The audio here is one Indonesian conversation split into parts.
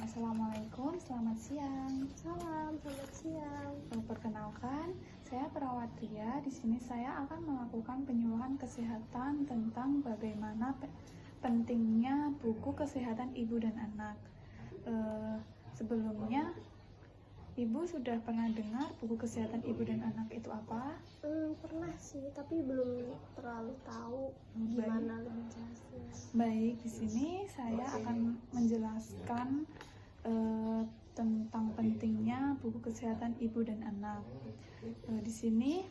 Assalamualaikum, selamat siang. Salam, selamat siang. Perkenalkan, saya perawat Ria. Di sini saya akan melakukan penyuluhan kesehatan tentang bagaimana pentingnya buku kesehatan ibu dan anak. Sebelumnya, Ibu sudah pernah dengar buku kesehatan ibu dan anak itu apa? Pernah sih, tapi belum terlalu tahu gimana lebih jelasnya. Baik, di sini saya akan menjelaskan tentang pentingnya buku kesehatan ibu dan anak. Di sini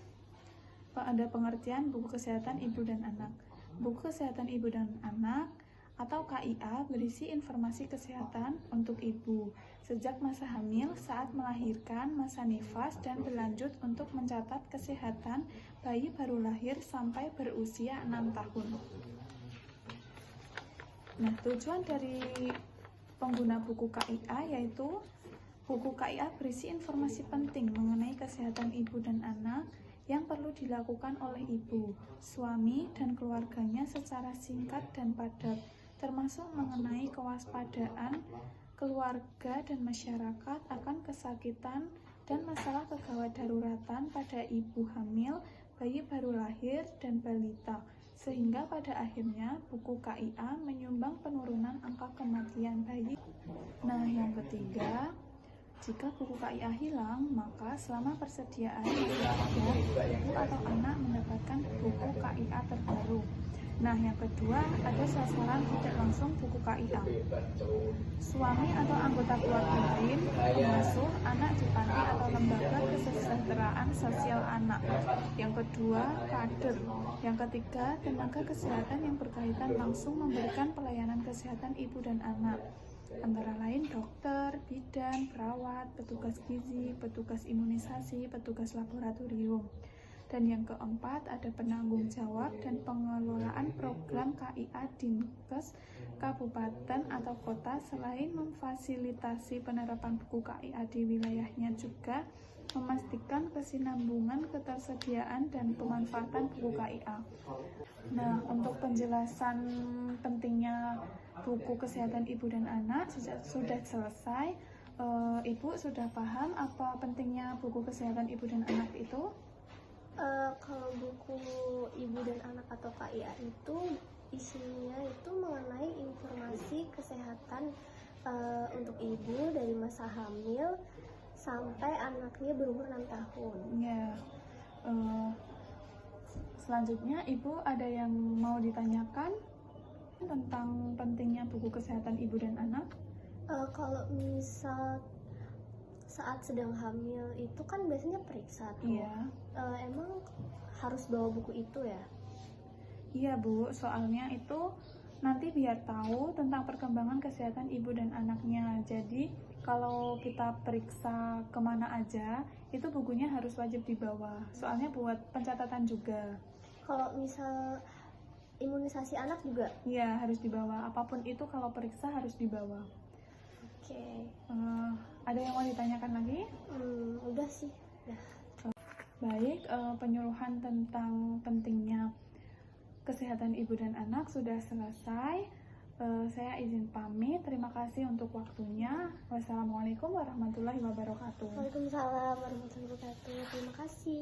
ada pengertian buku kesehatan ibu dan anak. Buku kesehatan ibu dan anak atau KIA berisi informasi kesehatan untuk ibu sejak masa hamil, saat melahirkan, masa nifas, dan berlanjut untuk mencatat kesehatan bayi baru lahir sampai berusia 6 tahun. Nah, tujuan dari pengguna buku KIA yaitu buku KIA berisi informasi penting mengenai kesehatan ibu dan anak yang perlu dilakukan oleh ibu, suami, dan keluarganya secara singkat dan padat, termasuk mengenai kewaspadaan keluarga dan masyarakat akan kesakitan dan masalah kegawat daruratan pada ibu hamil, bayi baru lahir, dan balita, sehingga pada akhirnya buku KIA menyumbang penurunan angka kematian bayi. Nah, yang ketiga, jika buku KIA hilang, maka selama persediaan masih ada, ibu atau anak mendapatkan buku KIA terbaru. Nah, yang kedua, ada sasaran tidak langsung buku KIA. Suami atau anggota keluarga lain, pengasuh, anak di panti atau lembaga kesejahteraan sosial anak. Yang kedua, kader. Yang ketiga, tenaga kesehatan yang berkaitan langsung memberikan pelayanan kesehatan ibu dan anak, antara lain dokter, bidan, perawat, petugas gizi, petugas imunisasi, petugas laboratorium. Dan yang keempat, ada penanggung jawab dan pengelolaan program KIA Dinkes kabupaten atau kota. Selain memfasilitasi penerapan buku KIA di wilayahnya, juga memastikan kesinambungan ketersediaan dan pemanfaatan buku KIA. Nah, untuk penjelasan pentingnya buku kesehatan ibu dan anak sudah selesai. Ibu sudah paham apa pentingnya buku kesehatan ibu dan anak itu? Kalau buku ibu dan anak atau KIA itu isinya itu mengenai informasi kesehatan untuk ibu dari masa hamil sampai anaknya berumur 6 tahun. Ya. Selanjutnya, Ibu ada yang mau ditanyakan tentang pentingnya buku kesehatan ibu dan anak? Kalau misal saat sedang hamil itu kan biasanya periksa tuh. Iya. Emang harus bawa buku itu ya? Iya, Bu, soalnya itu nanti biar tahu tentang perkembangan kesehatan ibu dan anaknya. Jadi kalau kita periksa kemana aja, itu bukunya harus wajib dibawa, soalnya buat pencatatan juga. Kalau misal imunisasi anak juga? Iya, harus dibawa. Apapun itu kalau periksa harus dibawa. Oke. Ada yang mau ditanyakan lagi? Udah sih. Baik, penyuluhan tentang pentingnya kesehatan ibu dan anak sudah selesai. Saya izin pamit. Terima kasih untuk waktunya. Wassalamualaikum warahmatullahi wabarakatuh. Waalaikumsalam warahmatullahi wabarakatuh. Terima kasih.